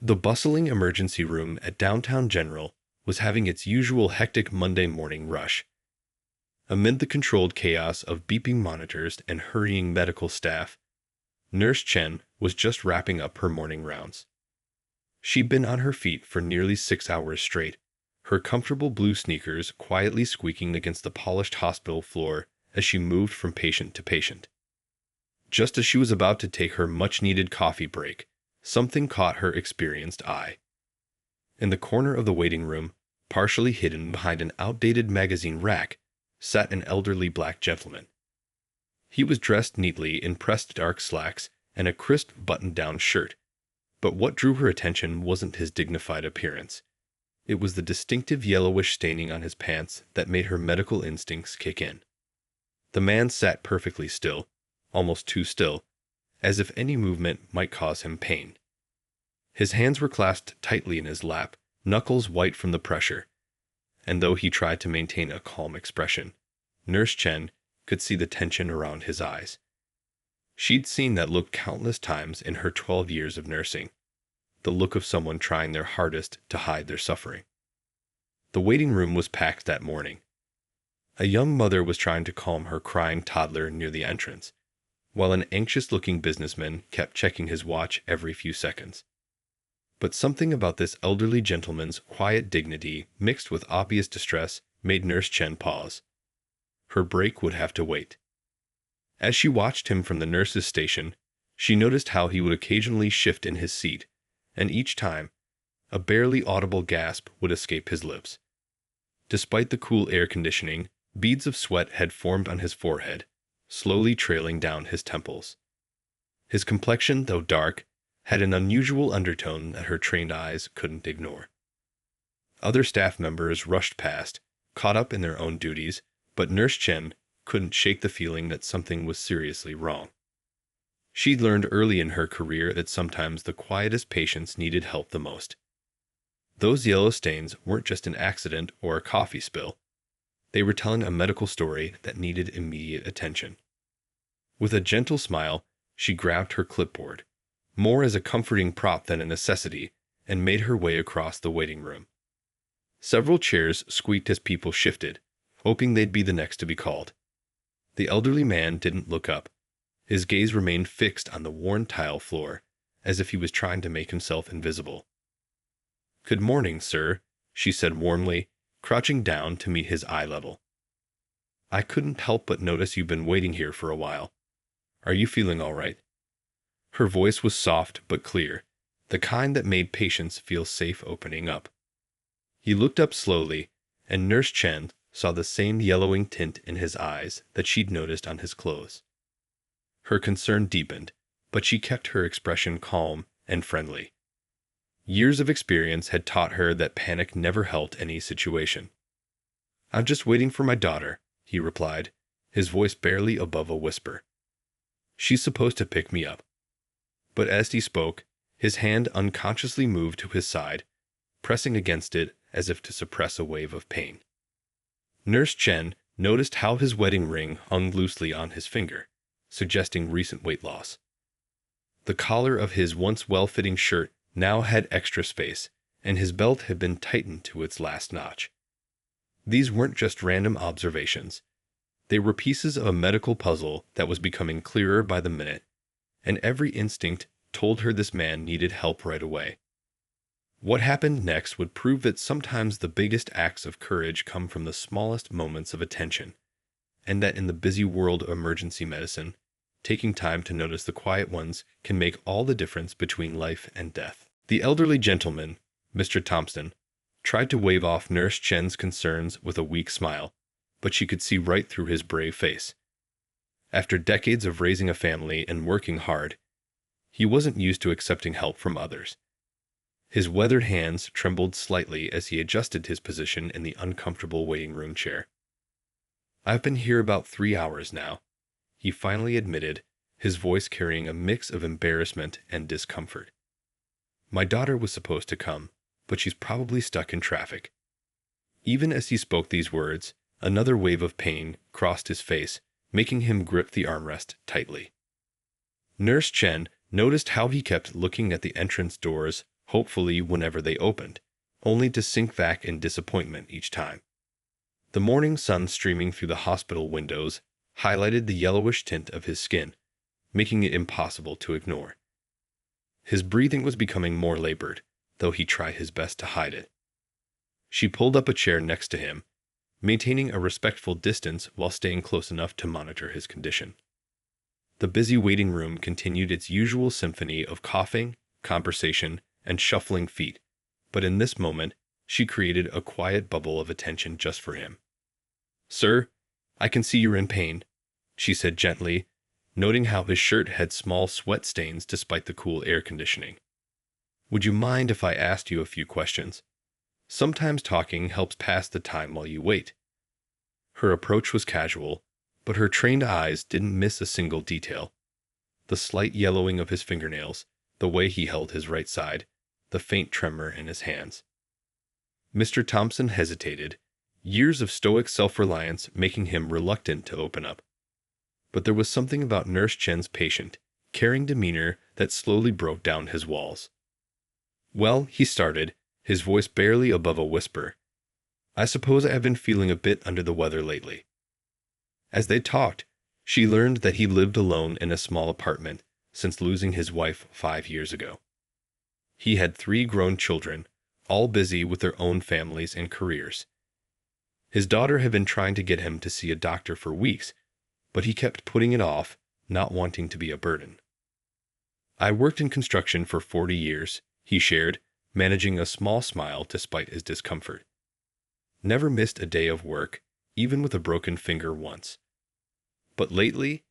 The bustling emergency room at Downtown General was having its usual hectic Monday morning rush. Amid the controlled chaos of beeping monitors and hurrying medical staff, Nurse Chen was just wrapping up her morning rounds. She'd been on her feet for nearly 6 hours straight, her comfortable blue sneakers quietly squeaking against the polished hospital floor as she moved from patient to patient. Just as she was about to take her much-needed coffee break, something caught her experienced eye. In the corner of the waiting room, partially hidden behind an outdated magazine rack, sat an elderly black gentleman. He was dressed neatly in pressed dark slacks and a crisp button-down shirt, but what drew her attention wasn't his dignified appearance. It was the distinctive yellowish staining on his pants that made her medical instincts kick in. The man sat perfectly still, almost too still, as if any movement might cause him pain. His hands were clasped tightly in his lap, knuckles white from the pressure, and though he tried to maintain a calm expression, Nurse Chen could see the tension around his eyes. She'd seen that look countless times in her 12 years of nursing, the look of someone trying their hardest to hide their suffering. The waiting room was packed that morning. A young mother was trying to calm her crying toddler near the entrance, while an anxious-looking businessman kept checking his watch every few seconds. But something about this elderly gentleman's quiet dignity mixed with obvious distress made Nurse Chen pause. Her break would have to wait. As she watched him from the nurse's station, she noticed how he would occasionally shift in his seat, and each time, a barely audible gasp would escape his lips. Despite the cool air conditioning, beads of sweat had formed on his forehead, slowly trailing down his temples. His complexion, though dark, had an unusual undertone that her trained eyes couldn't ignore. Other staff members rushed past, caught up in their own duties, but Nurse Chen couldn't shake the feeling that something was seriously wrong. She'd learned early in her career that sometimes the quietest patients needed help the most. Those yellow stains weren't just an accident or a coffee spill. They were telling a medical story that needed immediate attention. With a gentle smile, she grabbed her clipboard, more as a comforting prop than a necessity, and made her way across the waiting room. Several chairs squeaked as people shifted, hoping they'd be the next to be called. The elderly man didn't look up. His gaze remained fixed on the worn tile floor, as if he was trying to make himself invisible. "Good morning, sir," she said warmly, crouching down to meet his eye level. "I couldn't help but notice you've been waiting here for a while. Are you feeling all right?" Her voice was soft but clear, the kind that made patients feel safe opening up. He looked up slowly, and Nurse Chen saw the same yellowing tint in his eyes that she'd noticed on his clothes. Her concern deepened, but she kept her expression calm and friendly. Years of experience had taught her that panic never helped any situation. "I'm just waiting for my daughter," he replied, his voice barely above a whisper. "She's supposed to pick me up." But as he spoke, his hand unconsciously moved to his side, pressing against it as if to suppress a wave of pain. Nurse Chen noticed how his wedding ring hung loosely on his finger, suggesting recent weight loss. The collar of his once well-fitting shirt now had extra space, and his belt had been tightened to its last notch. These weren't just random observations. They were pieces of a medical puzzle that was becoming clearer by the minute, and every instinct told her this man needed help right away. What happened next would prove that sometimes the biggest acts of courage come from the smallest moments of attention, and that in the busy world of emergency medicine, taking time to notice the quiet ones can make all the difference between life and death. The elderly gentleman, Mr. Thompson, tried to wave off Nurse Chen's concerns with a weak smile, but she could see right through his brave face. After decades of raising a family and working hard, he wasn't used to accepting help from others. His weathered hands trembled slightly as he adjusted his position in the uncomfortable waiting room chair. "I've been here about 3 hours now," he finally admitted, his voice carrying a mix of embarrassment and discomfort. "My daughter was supposed to come, but she's probably stuck in traffic." Even as he spoke these words, another wave of pain crossed his face, making him grip the armrest tightly. Nurse Chen noticed how he kept looking at the entrance doors hopefully whenever they opened, only to sink back in disappointment each time. The morning sun streaming through the hospital windows highlighted the yellowish tint of his skin, making it impossible to ignore. His breathing was becoming more labored, though he tried his best to hide it. She pulled up a chair next to him, maintaining a respectful distance while staying close enough to monitor his condition. The busy waiting room continued its usual symphony of coughing, conversation, and shuffling feet, but in this moment, she created a quiet bubble of attention just for him. "Sir, I can see you're in pain," she said gently, noting how his shirt had small sweat stains despite the cool air conditioning. "Would you mind if I asked you a few questions? Sometimes talking helps pass the time while you wait." Her approach was casual, but her trained eyes didn't miss a single detail. The slight yellowing of his fingernails, the way he held his right side, the faint tremor in his hands. Mr. Thompson hesitated, years of stoic self-reliance making him reluctant to open up. But there was something about Nurse Chen's patient, caring demeanor that slowly broke down his walls. "Well," he started, his voice barely above a whisper, "I suppose I have been feeling a bit under the weather lately." As they talked, she learned that he lived alone in a small apartment since losing his wife 5 years ago. He had 3 grown children, all busy with their own families and careers. His daughter had been trying to get him to see a doctor for weeks, but he kept putting it off, not wanting to be a burden. "I worked in construction for 40 years, he shared, managing a small smile despite his discomfort. "Never missed a day of work, even with a broken finger once. But lately,"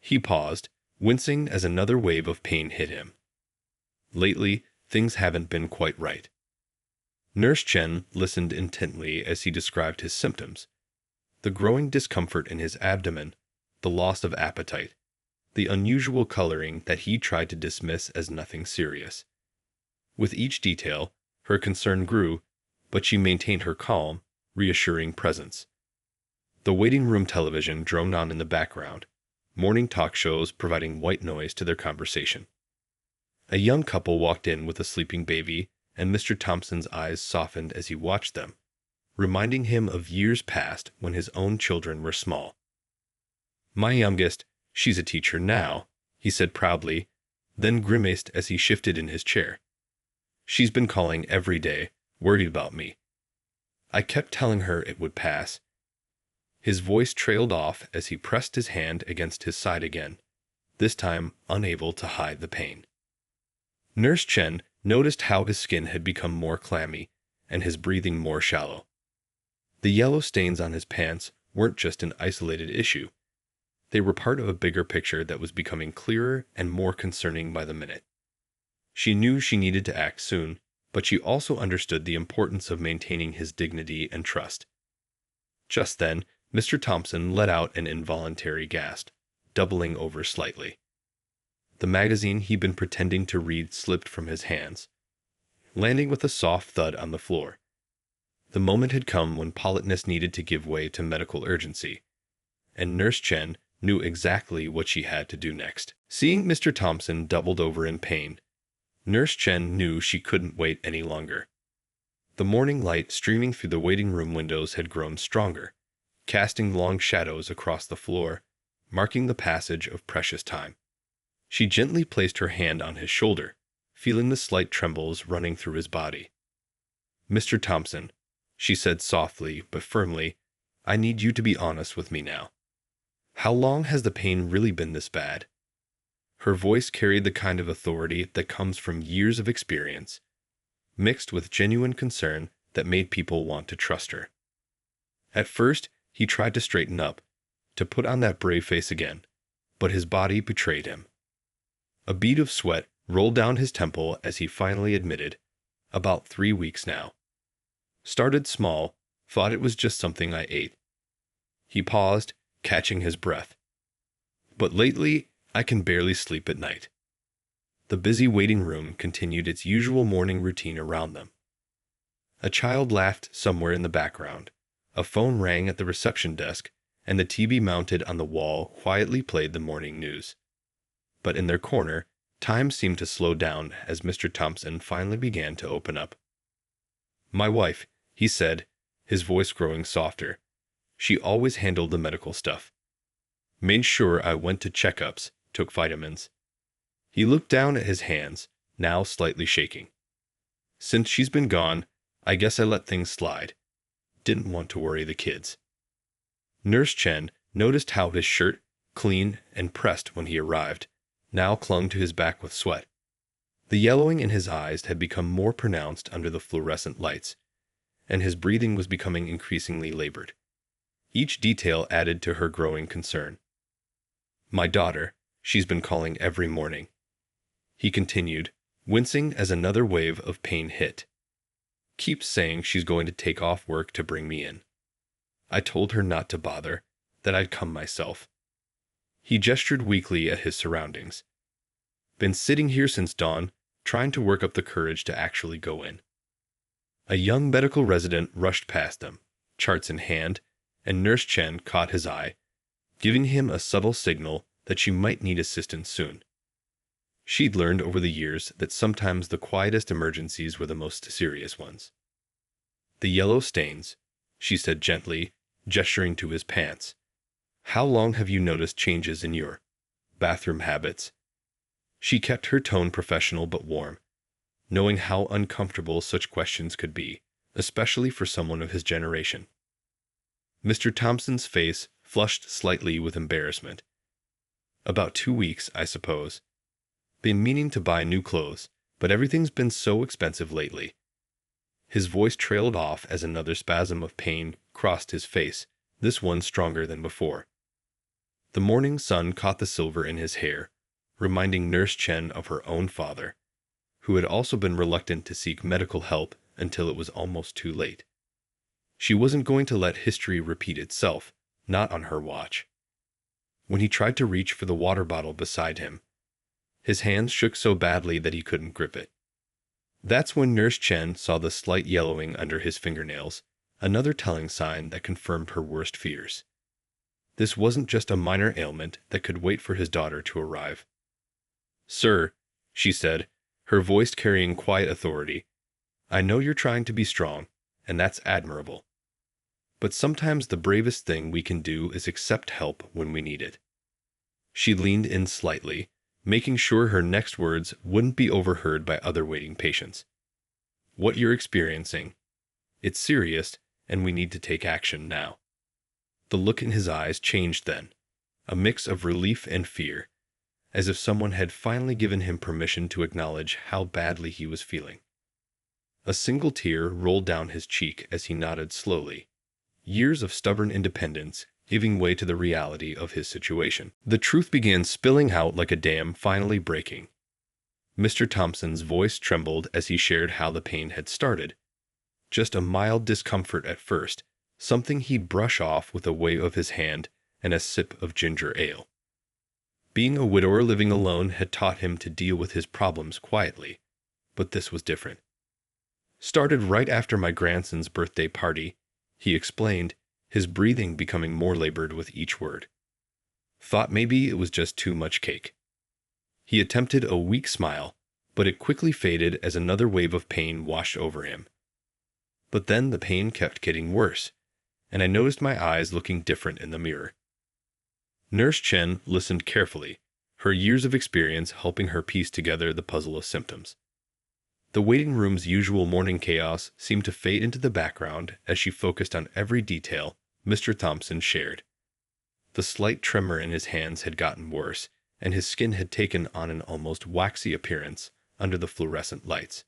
he paused, wincing as another wave of pain hit him. "Lately, things haven't been quite right." Nurse Chen listened intently as he described his symptoms: the growing discomfort in his abdomen, the loss of appetite, the unusual coloring that he tried to dismiss as nothing serious. With each detail, her concern grew, but she maintained her calm, reassuring presence. The waiting room television droned on in the background, morning talk shows providing white noise to their conversation. A young couple walked in with a sleeping baby, and Mr. Thompson's eyes softened as he watched them, reminding him of years past when his own children were small. "My youngest, she's a teacher now," he said proudly, then grimaced as he shifted in his chair. "She's been calling every day, worried about me. I kept telling her it would pass." His voice trailed off as he pressed his hand against his side again, this time unable to hide the pain. Nurse Chen noticed how his skin had become more clammy and his breathing more shallow. The yellow stains on his pants weren't just an isolated issue. They were part of a bigger picture that was becoming clearer and more concerning by the minute. She knew she needed to act soon, but she also understood the importance of maintaining his dignity and trust. Just then, Mr. Thompson let out an involuntary gasp, doubling over slightly. The magazine he'd been pretending to read slipped from his hands, landing with a soft thud on the floor. The moment had come when politeness needed to give way to medical urgency, and Nurse Chen knew exactly what she had to do next. Seeing Mr. Thompson doubled over in pain, Nurse Chen knew she couldn't wait any longer. The morning light streaming through the waiting room windows had grown stronger, casting long shadows across the floor, marking the passage of precious time. She gently placed her hand on his shoulder, feeling the slight trembles running through his body. "Mr. Thompson," she said softly but firmly, "I need you to be honest with me now. How long has the pain really been this bad?" Her voice carried the kind of authority that comes from years of experience, mixed with genuine concern that made people want to trust her. At first, he tried to straighten up, to put on that brave face again, but his body betrayed him. A bead of sweat rolled down his temple as he finally admitted, "About 3 weeks now. Started small, thought it was just something I ate." He paused, catching his breath. "But lately, I can barely sleep at night." The busy waiting room continued its usual morning routine around them. A child laughed somewhere in the background, a phone rang at the reception desk, and the TV mounted on the wall quietly played the morning news. But in their corner, Time seemed to slow down as Mr. Thompson finally began to open up. "My wife," he said, his voice growing softer. "She always handled the medical stuff. Made sure I went to checkups, took vitamins." He looked down at his hands, now slightly shaking. "Since she's been gone, I guess I let things slide. Didn't want to worry the kids." Nurse Chen noticed how his shirt, clean and pressed when he arrived, now clung to his back with sweat. The yellowing in his eyes had become more pronounced under the fluorescent lights, and his breathing was becoming increasingly labored. Each detail added to her growing concern. "My daughter, she's been calling every morning," he continued, wincing as another wave of pain hit. "Keeps saying she's going to take off work to bring me in. I told her not to bother, that I'd come myself." He gestured weakly at his surroundings. "Been sitting here since dawn, trying to work up the courage to actually go in." A young medical resident rushed past them, charts in hand, and Nurse Chen caught his eye, giving him a subtle signal that she might need assistance soon. She'd learned over the years that sometimes the quietest emergencies were the most serious ones. "The yellow stains," she said gently, gesturing to his pants. "How long have you noticed changes in your bathroom habits?" She kept her tone professional but warm, knowing how uncomfortable such questions could be, especially for someone of his generation. Mr. Thompson's face flushed slightly with embarrassment. "About 2 weeks, I suppose. Been meaning to buy new clothes, but everything's been so expensive lately." His voice trailed off as another spasm of pain crossed his face, this one stronger than before. The morning sun caught the silver in his hair, reminding Nurse Chen of her own father, who had also been reluctant to seek medical help until it was almost too late. She wasn't going to let history repeat itself, not on her watch. When he tried to reach for the water bottle beside him, his hands shook so badly that he couldn't grip it. That's when Nurse Chen saw the slight yellowing under his fingernails, another telling sign that confirmed her worst fears. This wasn't just a minor ailment that could wait for his daughter to arrive. "Sir," she said, her voice carrying quiet authority, "I know you're trying to be strong, and that's admirable. But sometimes the bravest thing we can do is accept help when we need it." She leaned in slightly, making sure her next words wouldn't be overheard by other waiting patients. "What you're experiencing, it's serious, and we need to take action now." The look in his eyes changed then, a mix of relief and fear, as if someone had finally given him permission to acknowledge how badly he was feeling. A single tear rolled down his cheek as he nodded slowly, years of stubborn independence giving way to the reality of his situation. The truth began spilling out like a dam finally breaking. Mr. Thompson's voice trembled as he shared how the pain had started. Just a mild discomfort at first, something he'd brush off with a wave of his hand and a sip of ginger ale. Being a widower living alone had taught him to deal with his problems quietly, but this was different. "Started right after my grandson's birthday party," he explained, his breathing becoming more labored with each word. "Thought maybe it was just too much cake." He attempted a weak smile, but it quickly faded as another wave of pain washed over him. But then the pain kept getting worse, and I noticed my eyes looking different in the mirror. Nurse Chen listened carefully, her years of experience helping her piece together the puzzle of symptoms. The waiting room's usual morning chaos seemed to fade into the background as she focused on every detail Mr. Thompson shared. The slight tremor in his hands had gotten worse, and his skin had taken on an almost waxy appearance under the fluorescent lights.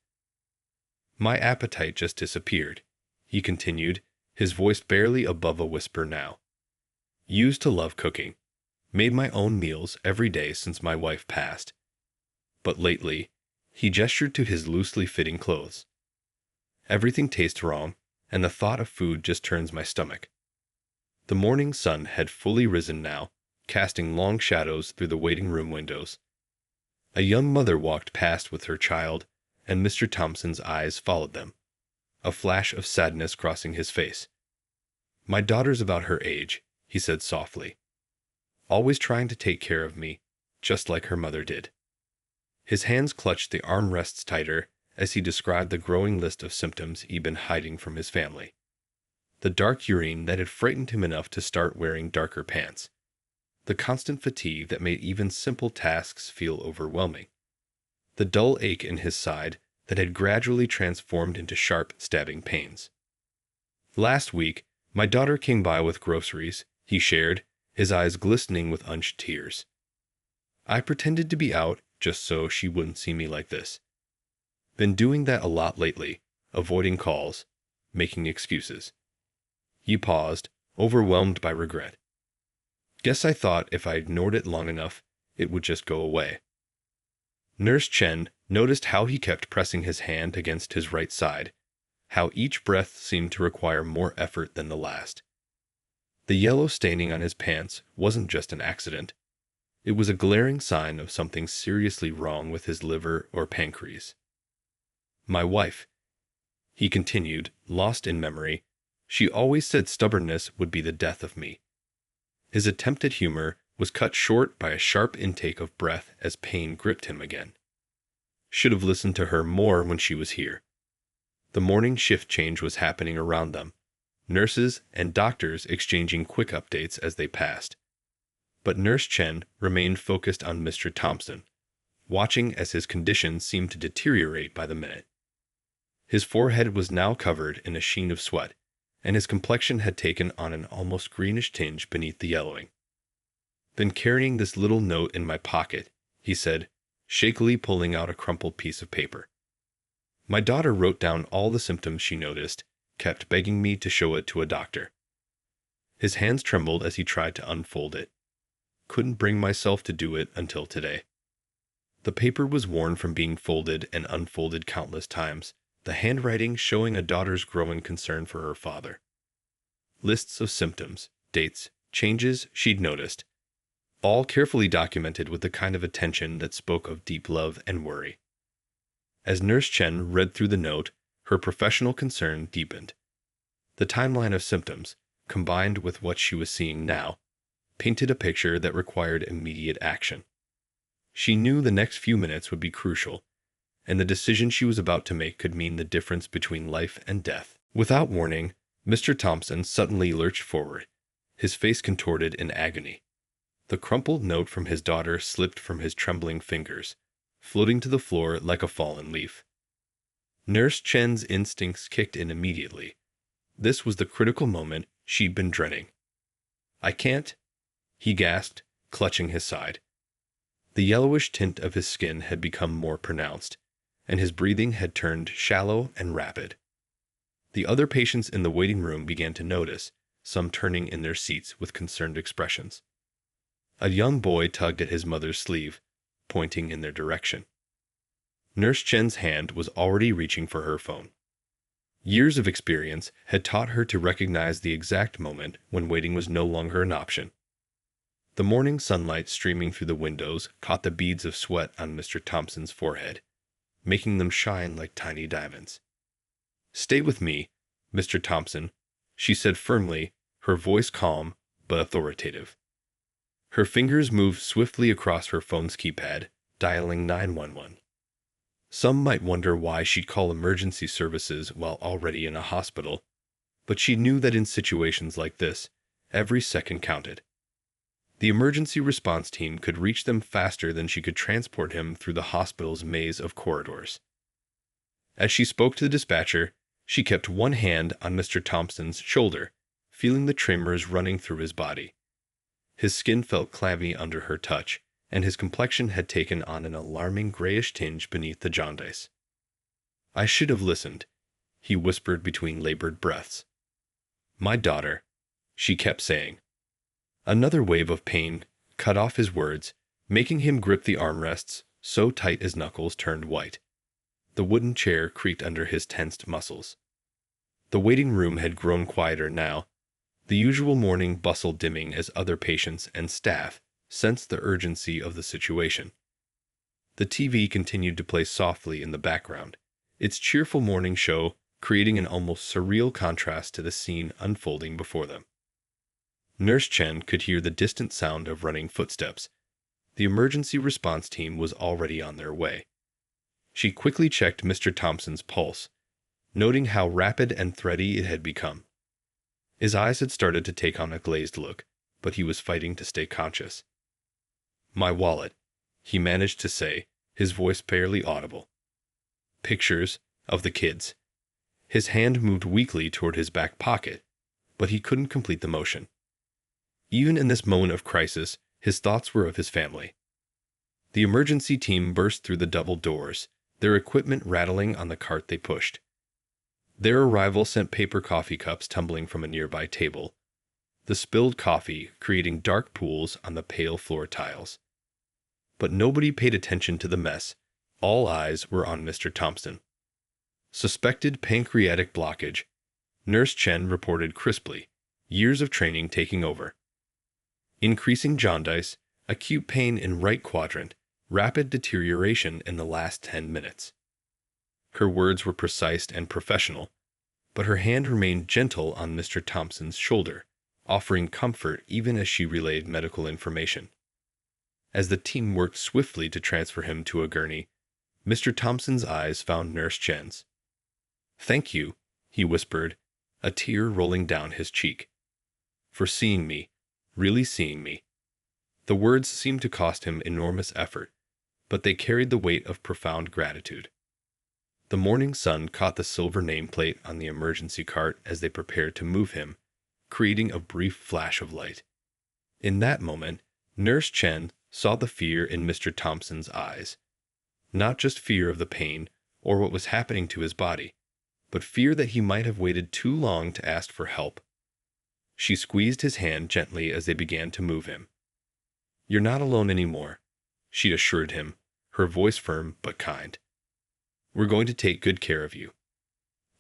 "My appetite just disappeared," he continued, his voice barely above a whisper now. "Used to love cooking. Made my own meals every day since my wife passed. But lately," he gestured to his loosely fitting clothes, "everything tastes wrong, and the thought of food just turns my stomach." The morning sun had fully risen now, casting long shadows through the waiting room windows. A young mother walked past with her child, and Mr. Thompson's eyes followed them, a flash of sadness crossing his face. "My daughter's about her age," he said softly. "Always trying to take care of me, just like her mother did." His hands clutched the armrests tighter as he described the growing list of symptoms he'd been hiding from his family. The dark urine that had frightened him enough to start wearing darker pants. The constant fatigue that made even simple tasks feel overwhelming. The dull ache in his side that had gradually transformed into sharp, stabbing pains. Last week, my daughter came by with groceries, he shared, his eyes glistening with unshed tears. I pretended to be out just so she wouldn't see me like this. Been doing that a lot lately, avoiding calls, making excuses. He paused, overwhelmed by regret. Guess I thought if I ignored it long enough, it would just go away. Nurse Chen noticed how he kept pressing his hand against his right side, how each breath seemed to require more effort than the last. The yellow staining on his pants wasn't just an accident. It was a glaring sign of something seriously wrong with his liver or pancreas. My wife, he continued, lost in memory, she always said stubbornness would be the death of me. His attempt at humor was cut short by a sharp intake of breath as pain gripped him again. Should have listened to her more when she was here. The morning shift change was happening around them, nurses and doctors exchanging quick updates as they passed. But Nurse Chen remained focused on Mr. Thompson, watching as his condition seemed to deteriorate by the minute. His forehead was now covered in a sheen of sweat, and his complexion had taken on an almost greenish tinge beneath the yellowing. Been carrying this little note in my pocket, he said, shakily pulling out a crumpled piece of paper. My daughter wrote down all the symptoms she noticed, kept begging me to show it to a doctor. His hands trembled as he tried to unfold it. Couldn't bring myself to do it until today. The paper was worn from being folded and unfolded countless times, the handwriting showing a daughter's growing concern for her father. Lists of symptoms, dates, changes she'd noticed, all carefully documented with the kind of attention that spoke of deep love and worry. As Nurse Chen read through the note, her professional concern deepened. The timeline of symptoms, combined with what she was seeing now, painted a picture that required immediate action. She knew the next few minutes would be crucial, and the decision she was about to make could mean the difference between life and death. Without warning, Mr. Thompson suddenly lurched forward, his face contorted in agony. The crumpled note from his daughter slipped from his trembling fingers, floating to the floor like a fallen leaf. Nurse Chen's instincts kicked in immediately. This was the critical moment she'd been dreading. I can't, he gasped, clutching his side. The yellowish tint of his skin had become more pronounced, and his breathing had turned shallow and rapid. The other patients in the waiting room began to notice, some turning in their seats with concerned expressions. A young boy tugged at his mother's sleeve, pointing in their direction. Nurse Chen's hand was already reaching for her phone. Years of experience had taught her to recognize the exact moment when waiting was no longer an option. The morning sunlight streaming through the windows caught the beads of sweat on Mr. Thompson's forehead, making them shine like tiny diamonds. Stay with me, Mr. Thompson, she said firmly, her voice calm but authoritative. Her fingers moved swiftly across her phone's keypad, dialing 911. Some might wonder why she'd call emergency services while already in a hospital, but she knew that in situations like this, every second counted. The emergency response team could reach them faster than she could transport him through the hospital's maze of corridors. As she spoke to the dispatcher, she kept one hand on Mr. Thompson's shoulder, feeling the tremors running through his body. His skin felt clammy under her touch, and his complexion had taken on an alarming grayish tinge beneath the jaundice. I should have listened, he whispered between labored breaths. My daughter, she kept saying. Another wave of pain cut off his words, making him grip the armrests so tight his knuckles turned white. The wooden chair creaked under his tensed muscles. The waiting room had grown quieter now, the usual morning bustle dimming as other patients and staff sensed the urgency of the situation. The TV continued to play softly in the background, its cheerful morning show creating an almost surreal contrast to the scene unfolding before them. Nurse Chen could hear the distant sound of running footsteps, The emergency response team was already on their way. She quickly checked Mr. Thompson's pulse, noting how rapid and thready it had become. His eyes had started to take on a glazed look, but he was fighting to stay conscious. "My wallet," he managed to say, his voice barely audible. "Pictures of the kids." His hand moved weakly toward his back pocket, but he couldn't complete the motion. Even in this moment of crisis, his thoughts were of his family. The emergency team burst through the double doors, their equipment rattling on the cart they pushed. Their arrival sent paper coffee cups tumbling from a nearby table, the spilled coffee creating dark pools on the pale floor tiles. But nobody paid attention to the mess. All eyes were on Mr. Thompson. Suspected pancreatic blockage, Nurse Chen reported crisply, years of training taking over. Increasing jaundice, acute pain in right quadrant, rapid deterioration in the last 10 minutes. Her words were precise and professional, but her hand remained gentle on Mr. Thompson's shoulder, offering comfort even as she relayed medical information. As the team worked swiftly to transfer him to a gurney, Mr. Thompson's eyes found Nurse Chen's. "Thank you," he whispered, a tear rolling down his cheek. "For seeing me, really seeing me." The words seemed to cost him enormous effort, but they carried the weight of profound gratitude. The morning sun caught the silver nameplate on the emergency cart as they prepared to move him, creating a brief flash of light. In that moment, Nurse Chen saw the fear in Mr. Thompson's eyes. Not just fear of the pain or what was happening to his body, but fear that he might have waited too long to ask for help. She squeezed his hand gently as they began to move him. "You're not alone anymore," she assured him, her voice firm but kind. "We're going to take good care of you."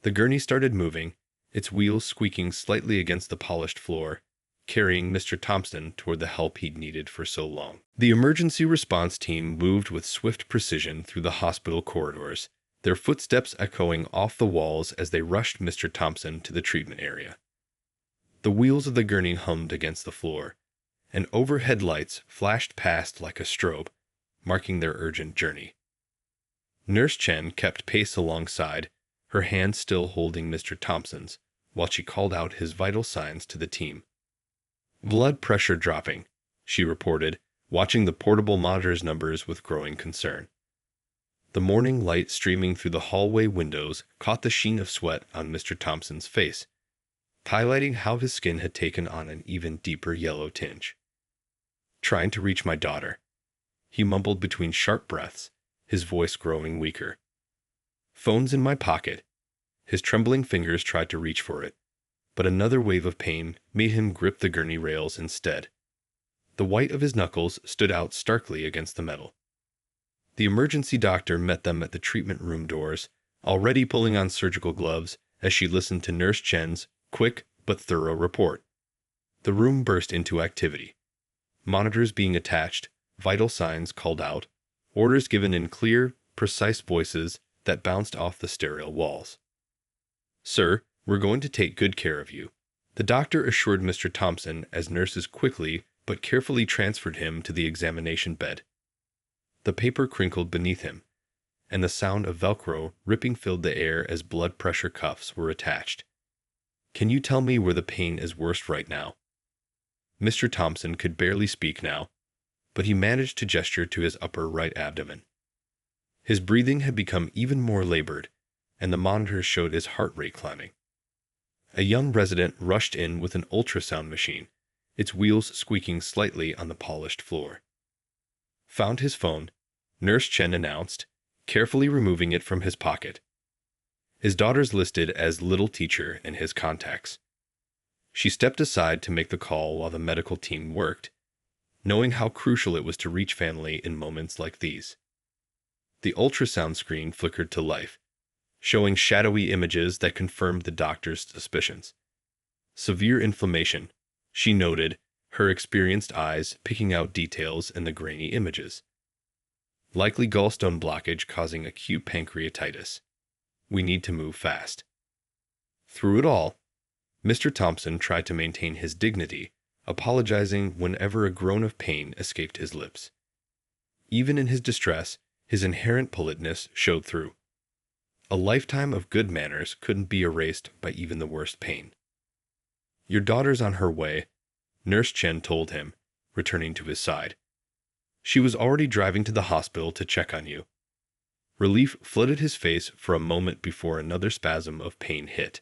The gurney started moving, its wheels squeaking slightly against the polished floor, carrying Mr. Thompson toward the help he'd needed for so long. The emergency response team moved with swift precision through the hospital corridors, their footsteps echoing off the walls as they rushed Mr. Thompson to the treatment area. The wheels of the gurney hummed against the floor, and overhead lights flashed past like a strobe, marking their urgent journey. Nurse Chen kept pace alongside, her hand still holding Mr. Thompson's, while she called out his vital signs to the team. "Blood pressure dropping," she reported, watching the portable monitor's numbers with growing concern. The morning light streaming through the hallway windows caught the sheen of sweat on Mr. Thompson's face, highlighting how his skin had taken on an even deeper yellow tinge. "Trying to reach my daughter," he mumbled between sharp breaths, his voice growing weaker. "Phone's in my pocket." His trembling fingers tried to reach for it, but another wave of pain made him grip the gurney rails instead. The white of his knuckles stood out starkly against the metal. The emergency doctor met them at the treatment room doors, already pulling on surgical gloves as she listened to Nurse Chen's quick but thorough report. The room burst into activity. Monitors being attached, vital signs called out, orders given in clear, precise voices that bounced off the sterile walls. "Sir, we're going to take good care of you," the doctor assured Mr. Thompson as nurses quickly but carefully transferred him to the examination bed. The paper crinkled beneath him, and the sound of Velcro ripping filled the air as blood pressure cuffs were attached. "Can you tell me where the pain is worst right now?" Mr. Thompson could barely speak now, but he managed to gesture to his upper right abdomen. His breathing had become even more labored, and the monitors showed his heart rate climbing. A young resident rushed in with an ultrasound machine, its wheels squeaking slightly on the polished floor. "Found his phone," Nurse Chen announced, carefully removing it from his pocket. His daughter's listed as little teacher in his contacts. She stepped aside to make the call while the medical team worked, knowing how crucial it was to reach family in moments like these. The ultrasound screen flickered to life, showing shadowy images that confirmed the doctor's suspicions. "Severe inflammation," she noted, her experienced eyes picking out details in the grainy images. "Likely gallstone blockage causing acute pancreatitis. We need to move fast." Through it all, Mr. Thompson tried to maintain his dignity, apologizing whenever a groan of pain escaped his lips. Even in his distress, his inherent politeness showed through. A lifetime of good manners couldn't be erased by even the worst pain. Your daughter's on her way, Nurse Chen told him, returning to his side. She was already driving to the hospital to check on you. Relief flooded his face for a moment before another spasm of pain hit.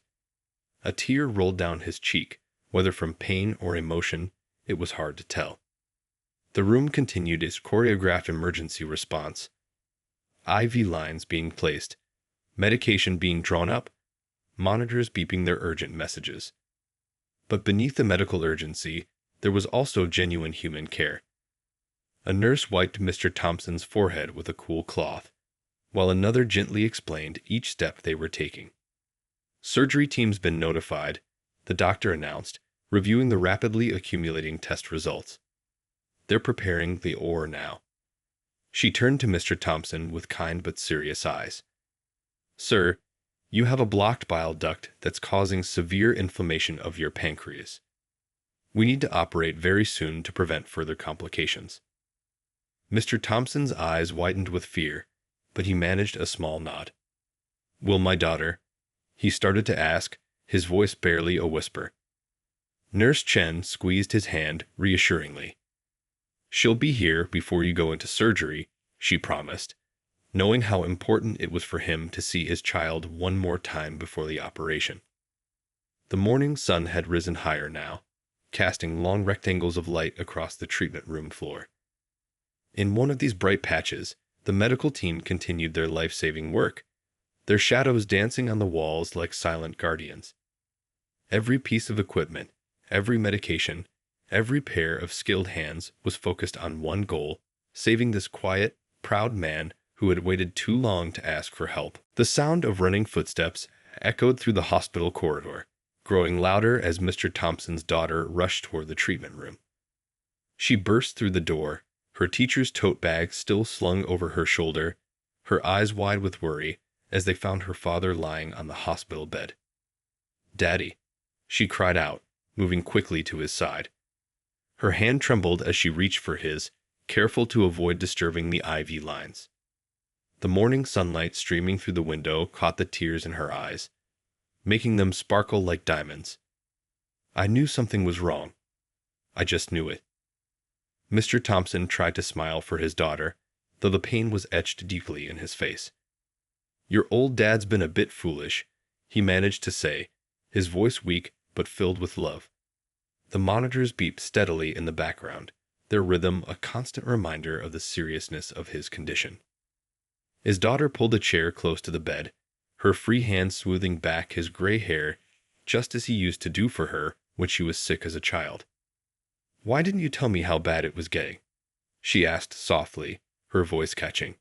A tear rolled down his cheek, whether from pain or emotion, it was hard to tell. The room continued its choreographed emergency response. IV lines being placed, medication being drawn up, monitors beeping their urgent messages. But beneath the medical urgency, there was also genuine human care. A nurse wiped Mr. Thompson's forehead with a cool cloth, while another gently explained each step they were taking. Surgery team's been notified, the doctor announced, reviewing the rapidly accumulating test results. They're preparing the ore now. She turned to Mr. Thompson with kind but serious eyes. Sir, you have a blocked bile duct that's causing severe inflammation of your pancreas. We need to operate very soon to prevent further complications. Mr. Thompson's eyes widened with fear, but he managed a small nod. Will my daughter? He started to ask, his voice barely a whisper. Nurse Chen squeezed his hand reassuringly. She'll be here before you go into surgery, she promised, knowing how important it was for him to see his child one more time before the operation. The morning sun had risen higher now, casting long rectangles of light across the treatment room floor. In one of these bright patches, the medical team continued their life-saving work, their shadows dancing on the walls like silent guardians. Every piece of equipment, every medication, every pair of skilled hands was focused on one goal, saving this quiet, proud man who had waited too long to ask for help. The sound of running footsteps echoed through the hospital corridor, growing louder as Mr. Thompson's daughter rushed toward the treatment room. She burst through the door, her teacher's tote bag still slung over her shoulder, her eyes wide with worry as they found her father lying on the hospital bed. Daddy, she cried out, moving quickly to his side. Her hand trembled as she reached for his, careful to avoid disturbing the IV lines. The morning sunlight streaming through the window caught the tears in her eyes, making them sparkle like diamonds. I knew something was wrong. I just knew it. Mr. Thompson tried to smile for his daughter, though the pain was etched deeply in his face. Your old dad's been a bit foolish, he managed to say, his voice weak but filled with love. The monitors beeped steadily in the background, their rhythm a constant reminder of the seriousness of his condition. His daughter pulled a chair close to the bed, her free hand smoothing back his gray hair, just as he used to do for her when she was sick as a child. Why didn't you tell me how bad it was getting? She asked softly, her voice catching.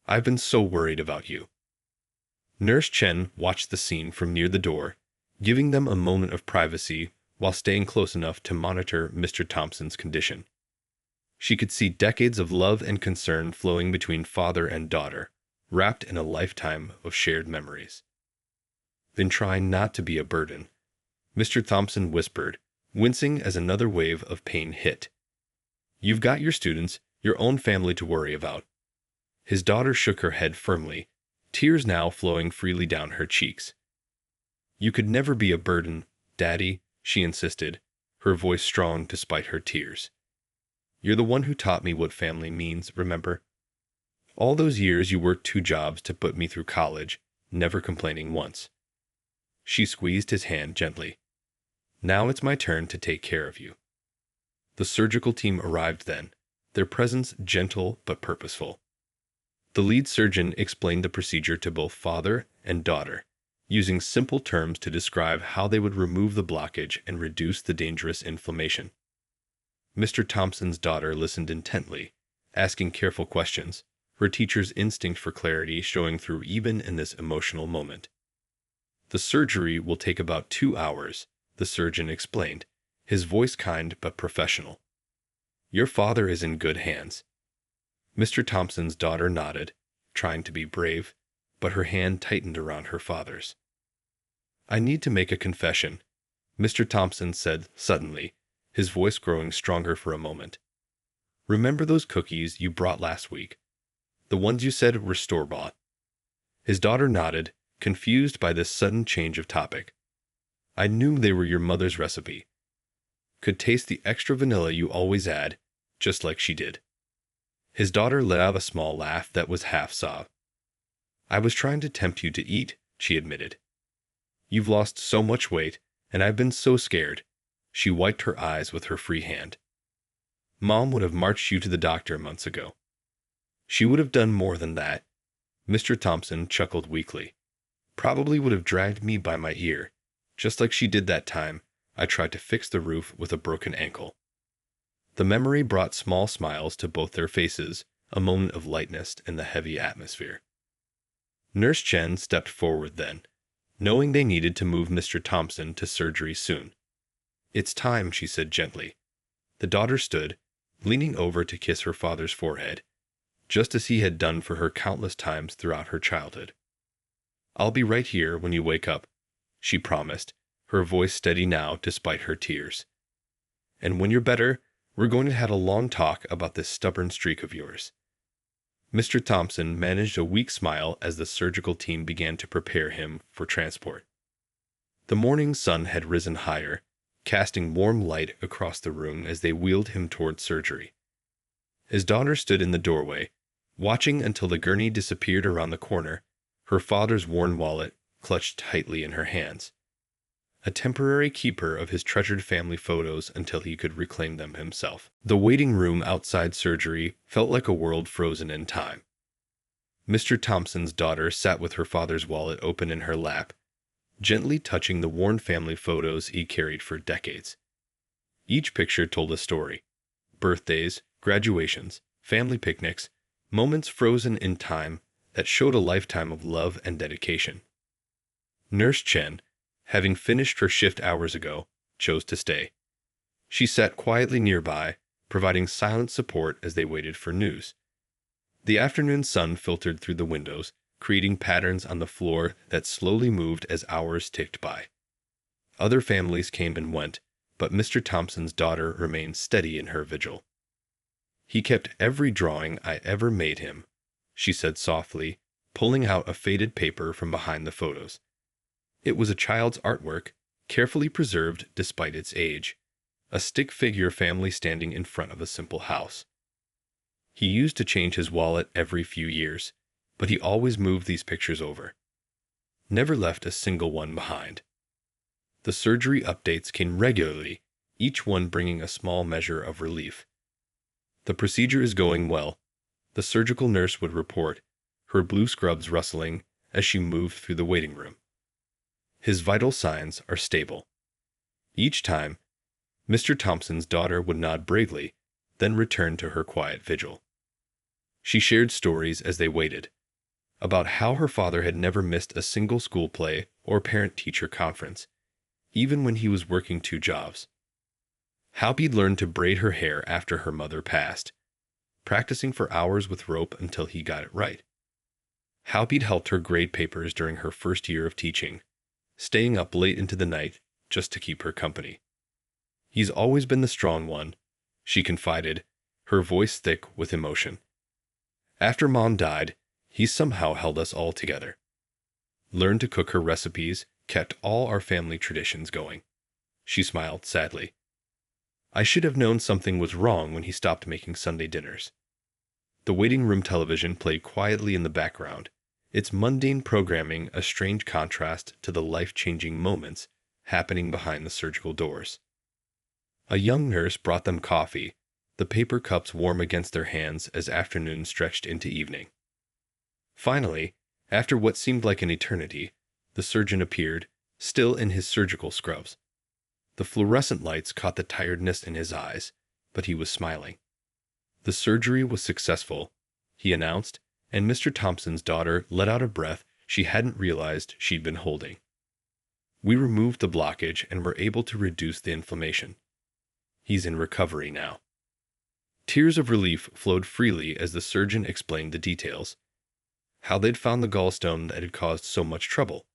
I've been so worried about you. Nurse Chen watched the scene from near the door, giving them a moment of privacy while staying close enough to monitor Mr. Thompson's condition. She could see decades of love and concern flowing between father and daughter, wrapped in a lifetime of shared memories. Then trying not to be a burden, Mr. Thompson whispered, wincing as another wave of pain hit. You've got your students, your own family to worry about. His daughter shook her head firmly, tears now flowing freely down her cheeks. You could never be a burden, Daddy, she insisted, her voice strong despite her tears. You're the one who taught me what family means, remember? All those years you worked 2 jobs to put me through college, never complaining once. She squeezed his hand gently. Now it's my turn to take care of you. The surgical team arrived then, their presence gentle but purposeful. The lead surgeon explained the procedure to both father and daughter, using simple terms to describe how they would remove the blockage and reduce the dangerous inflammation. Mr. Thompson's daughter listened intently, asking careful questions, her teacher's instinct for clarity showing through even in this emotional moment. The surgery will take about 2 hours, the surgeon explained, his voice kind but professional. Your father is in good hands. Mr. Thompson's daughter nodded, trying to be brave, but her hand tightened around her father's. I need to make a confession, Mr. Thompson said suddenly, his voice growing stronger for a moment. Remember those cookies you brought last week? The ones you said were store-bought? His daughter nodded, confused by this sudden change of topic. I knew they were your mother's recipe. Could taste the extra vanilla you always add, just like she did. His daughter let out a small laugh that was half sob. I was trying to tempt you to eat, she admitted. You've lost so much weight, and I've been so scared. She wiped her eyes with her free hand. Mom would have marched you to the doctor months ago. She would have done more than that. Mr. Thompson chuckled weakly. Probably would have dragged me by my ear, just like she did that time I tried to fix the roof with a broken ankle. The memory brought small smiles to both their faces, a moment of lightness in the heavy atmosphere. Nurse Chen stepped forward then, knowing they needed to move Mr. Thompson to surgery soon. It's time, she said gently. The daughter stood, leaning over to kiss her father's forehead, just as he had done for her countless times throughout her childhood. I'll be right here when you wake up, she promised, her voice steady now despite her tears. And when you're better, we're going to have a long talk about this stubborn streak of yours. Mr. Thompson managed a weak smile as the surgical team began to prepare him for transport. The morning sun had risen higher, casting warm light across the room as they wheeled him toward surgery. His daughter stood in the doorway, watching until the gurney disappeared around the corner, her father's worn wallet clutched tightly in her hands. A temporary keeper of his treasured family photos until he could reclaim them himself. The waiting room outside surgery felt like a world frozen in time. Mr. Thompson's daughter sat with her father's wallet open in her lap, gently touching the worn family photos he carried for decades. Each picture told a story. Birthdays, graduations, family picnics, moments frozen in time that showed a lifetime of love and dedication. Nurse Chen, having finished her shift hours ago, chose to stay. She sat quietly nearby, providing silent support as they waited for news. The afternoon sun filtered through the windows, creating patterns on the floor that slowly moved as hours ticked by. Other families came and went, but Mr. Thompson's daughter remained steady in her vigil. He kept every drawing I ever made him, she said softly, pulling out a faded paper from behind the photos. It was a child's artwork, carefully preserved despite its age, a stick figure family standing in front of a simple house. He used to change his wallet every few years, but he always moved these pictures over. Never left a single one behind. The surgery updates came regularly, each one bringing a small measure of relief. The procedure is going well, the surgical nurse would report, her blue scrubs rustling as she moved through the waiting room. His vital signs are stable. Each time, Mr. Thompson's daughter would nod bravely, then return to her quiet vigil. She shared stories as they waited, about how her father had never missed a single school play or parent-teacher conference, even when he was working 2 jobs. How he'd learned to braid her hair after her mother passed, practicing for hours with rope until he got it right. How he'd helped her grade papers during her first year of teaching, staying up late into the night just to keep her company. He's always been the strong one, she confided, her voice thick with emotion. After Mom died, he somehow held us all together. Learned to cook her recipes, kept all our family traditions going. She smiled sadly. I should have known something was wrong when he stopped making Sunday dinners. The waiting room television played quietly in the background, its mundane programming a strange contrast to the life-changing moments happening behind the surgical doors. A young nurse brought them coffee, the paper cups warm against their hands as afternoon stretched into evening. Finally, after what seemed like an eternity, the surgeon appeared, still in his surgical scrubs. The fluorescent lights caught the tiredness in his eyes, but he was smiling. The surgery was successful, he announced, and Mr. Thompson's daughter let out a breath she hadn't realized she'd been holding. We removed the blockage and were able to reduce the inflammation. He's in recovery now. Tears of relief flowed freely as the surgeon explained the details. How they'd found the gallstone that had caused so much trouble.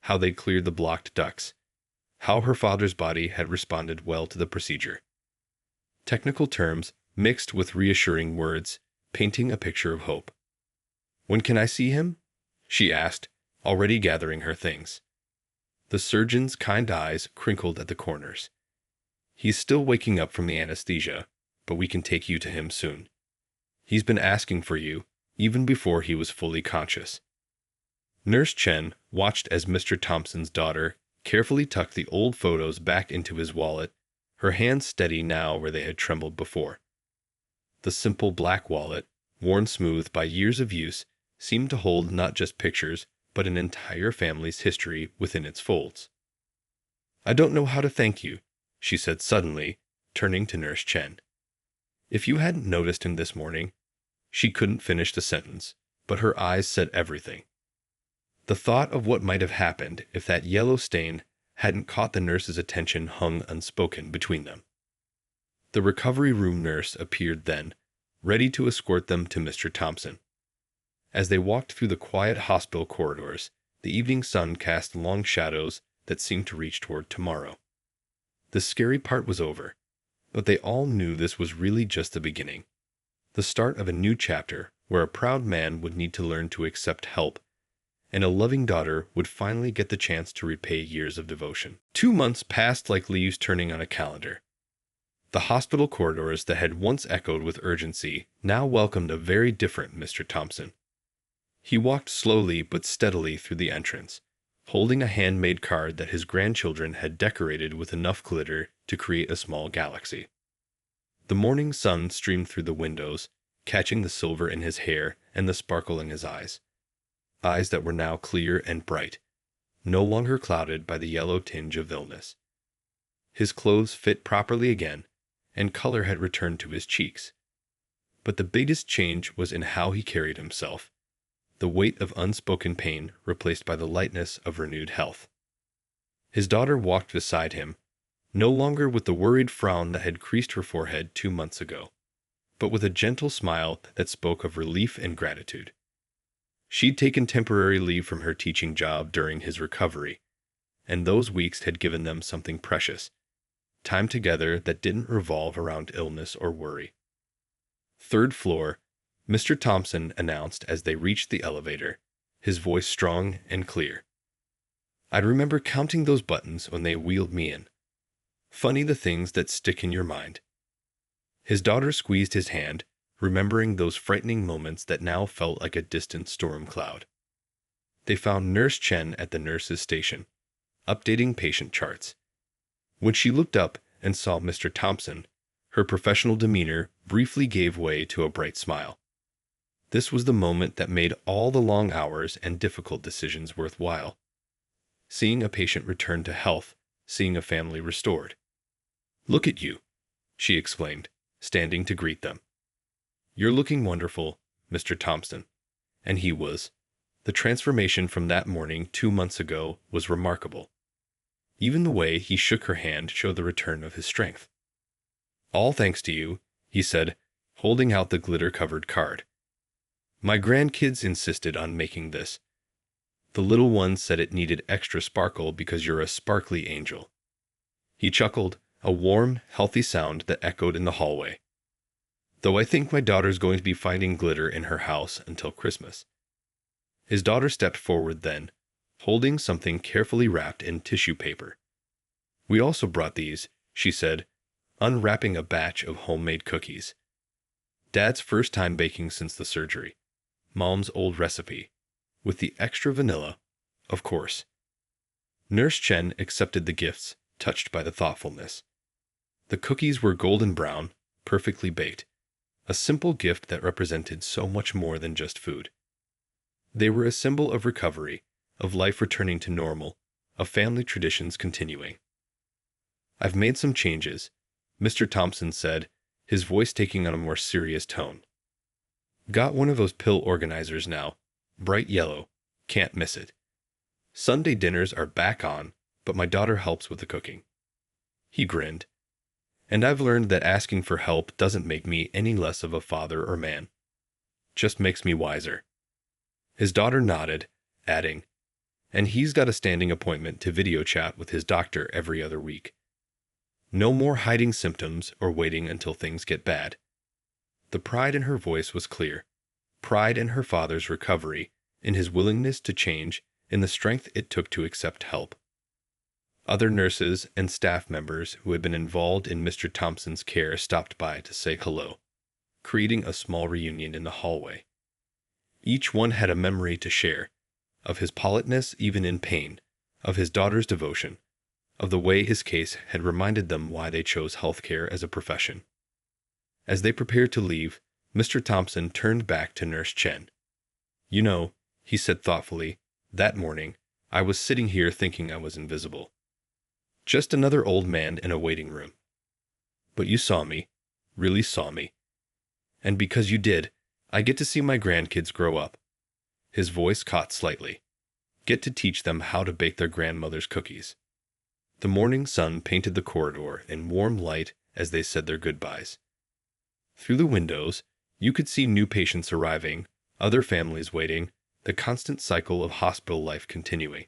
How they'd cleared the blocked ducts. How her father's body had responded well to the procedure. Technical terms mixed with reassuring words, painting a picture of hope. "When can I see him?" she asked, already gathering her things. The surgeon's kind eyes crinkled at the corners. "He's still waking up from the anesthesia, but we can take you to him soon. He's been asking for you, even before he was fully conscious." Nurse Chen watched as Mr. Thompson's daughter carefully tucked the old photos back into his wallet, her hands steady now where they had trembled before. The simple black wallet, worn smooth by years of use, seemed to hold not just pictures, but an entire family's history within its folds. "I don't know how to thank you," she said suddenly, turning to Nurse Chen. "If you hadn't noticed him this morning—" She couldn't finish the sentence, but her eyes said everything. The thought of what might have happened if that yellow stain hadn't caught the nurse's attention hung unspoken between them. The recovery room nurse appeared then, ready to escort them to Mr. Thompson. As they walked through the quiet hospital corridors, the evening sun cast long shadows that seemed to reach toward tomorrow. The scary part was over, but they all knew this was really just the beginning. The start of a new chapter where a proud man would need to learn to accept help, and a loving daughter would finally get the chance to repay years of devotion. 2 months passed like leaves turning on a calendar. The hospital corridors that had once echoed with urgency now welcomed a very different Mr. Thompson. He walked slowly but steadily through the entrance, holding a handmade card that his grandchildren had decorated with enough glitter to create a small galaxy. The morning sun streamed through the windows, catching the silver in his hair and the sparkle in his eyes that were now clear and bright, no longer clouded by the yellow tinge of illness. His clothes fit properly again, and color had returned to his cheeks. But the biggest change was in how he carried himself, the weight of unspoken pain replaced by the lightness of renewed health. His daughter walked beside him, no longer with the worried frown that had creased her forehead 2 months ago, but with a gentle smile that spoke of relief and gratitude. She'd taken temporary leave from her teaching job during his recovery, and those weeks had given them something precious, time together that didn't revolve around illness or worry. "Third floor," Mr. Thompson announced as they reached the elevator, his voice strong and clear. "I'd remember counting those buttons when they wheeled me in. Funny the things that stick in your mind." His daughter squeezed his hand, remembering those frightening moments that now felt like a distant storm cloud. They found Nurse Chen at the nurse's station, updating patient charts. When she looked up and saw Mr. Thompson, her professional demeanor briefly gave way to a bright smile. This was the moment that made all the long hours and difficult decisions worthwhile. Seeing a patient return to health, seeing a family restored. "Look at you," she exclaimed, standing to greet them. "You're looking wonderful, Mr. Thompson." And he was. The transformation from that morning 2 months ago was remarkable. Even the way he shook her hand showed the return of his strength. "All thanks to you," he said, holding out the glitter-covered card. "My grandkids insisted on making this. The little one said it needed extra sparkle because you're a sparkly angel." He chuckled, a warm, healthy sound that echoed in the hallway. "Though I think my daughter's going to be finding glitter in her house until Christmas." His daughter stepped forward then, holding something carefully wrapped in tissue paper. "We also brought these," she said, unwrapping a batch of homemade cookies. "Dad's first time baking since the surgery. Mom's old recipe, with the extra vanilla, of course." Nurse Chen accepted the gifts, touched by the thoughtfulness. The cookies were golden brown, perfectly baked, a simple gift that represented so much more than just food. They were a symbol of recovery, of life returning to normal, of family traditions continuing. "I've made some changes," Mr. Thompson said, his voice taking on a more serious tone. "Got one of those pill organizers now, bright yellow, can't miss it. Sunday dinners are back on, but my daughter helps with the cooking." He grinned. "And I've learned that asking for help doesn't make me any less of a father or man. Just makes me wiser." His daughter nodded, adding, "And he's got a standing appointment to video chat with his doctor every other week. No more hiding symptoms or waiting until things get bad. The pride in her voice was clear. Pride in her father's recovery, in his willingness to change, in the strength it took to accept help. Other nurses and staff members who had been involved in Mr. Thompson's care stopped by to say hello, creating a small reunion in the hallway. Each one had a memory to share, of his politeness even in pain, of his daughter's devotion, of the way his case had reminded them why they chose healthcare as a profession. As they prepared to leave, Mr. Thompson turned back to Nurse Chen. "You know," he said thoughtfully, "that morning, I was sitting here thinking I was invisible. Just another old man in a waiting room. But you saw me, really saw me. And because you did, I get to see my grandkids grow up." His voice caught slightly. "Get to teach them how to bake their grandmother's cookies." The morning sun painted the corridor in warm light as they said their goodbyes. Through the windows, you could see new patients arriving, other families waiting, the constant cycle of hospital life continuing.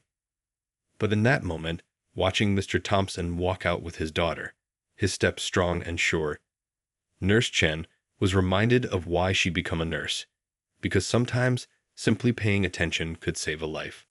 But in that moment, watching Mr. Thompson walk out with his daughter, his step strong and sure, Nurse Chen was reminded of why she became a nurse, because sometimes simply paying attention could save a life.